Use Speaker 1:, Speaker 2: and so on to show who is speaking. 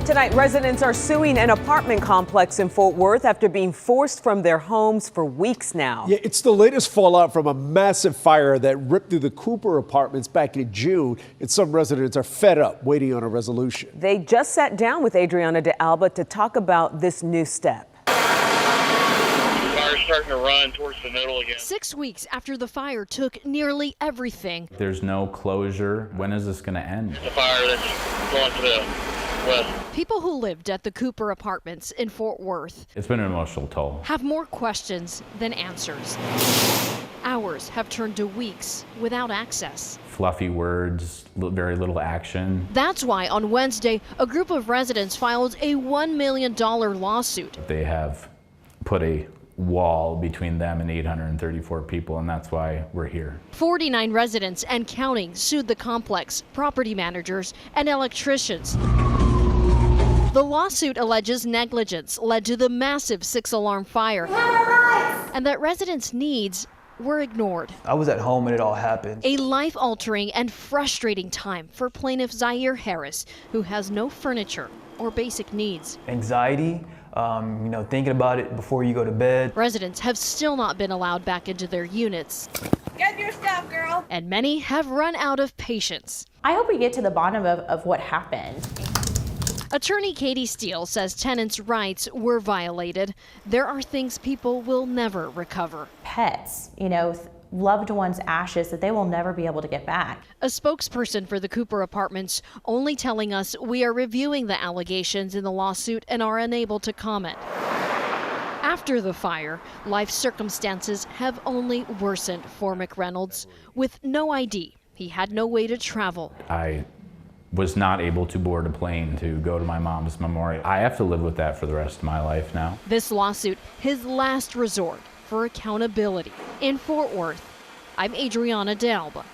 Speaker 1: Tonight, residents are suing an apartment complex in Fort Worth after being forced from their homes for weeks now.
Speaker 2: Yeah, it's the latest fallout from a massive fire that ripped through the Cooper apartments back in June, and some residents are fed up waiting on a resolution.
Speaker 1: They just sat down with Adriana de Alba to talk about this new step.
Speaker 3: Fire's starting to run towards the middle again.
Speaker 4: 6 weeks after the fire took nearly everything.
Speaker 5: There's no closure. When is this going to end?
Speaker 3: The fire that's going to the west.
Speaker 4: People who lived at the Cooper apartments in Fort Worth
Speaker 5: It's been an emotional toll.
Speaker 4: have more questions than answers. Hours have turned to weeks without access.
Speaker 5: Fluffy words, very little action.
Speaker 4: That's why on Wednesday, a group of residents filed a $1 million lawsuit.
Speaker 5: They have put a wall between them and 834 people, and that's why we're here.
Speaker 4: 49 residents and counting sued the complex, property managers, and electricians. The lawsuit alleges negligence led to the massive 6-alarm fire and that residents' needs were ignored.
Speaker 6: I was at home when it all happened.
Speaker 4: A life-altering and frustrating time for plaintiff Zaire Harris, who has no furniture or basic needs.
Speaker 6: Anxiety, thinking about it before you go to bed.
Speaker 4: Residents have still not been allowed back into their units.
Speaker 7: Get your stuff, girl.
Speaker 4: And many have run out of patience.
Speaker 7: I hope we get to the bottom of what happened.
Speaker 4: Attorney Katie Steele says tenants' rights were violated. There are things people will never recover.
Speaker 7: Pets, loved ones' ashes that they will never be able to get back.
Speaker 4: A spokesperson for the Cooper apartments only telling us we are reviewing the allegations in the lawsuit and are unable to comment. After the fire, life circumstances have only worsened for McReynolds. With no ID, he had no way to travel.
Speaker 5: I was not able to board a plane to go to my mom's memorial. I have to live with that for the rest of my life now.
Speaker 4: This lawsuit, his last resort for accountability. In Fort Worth, I'm Adriana de Alba.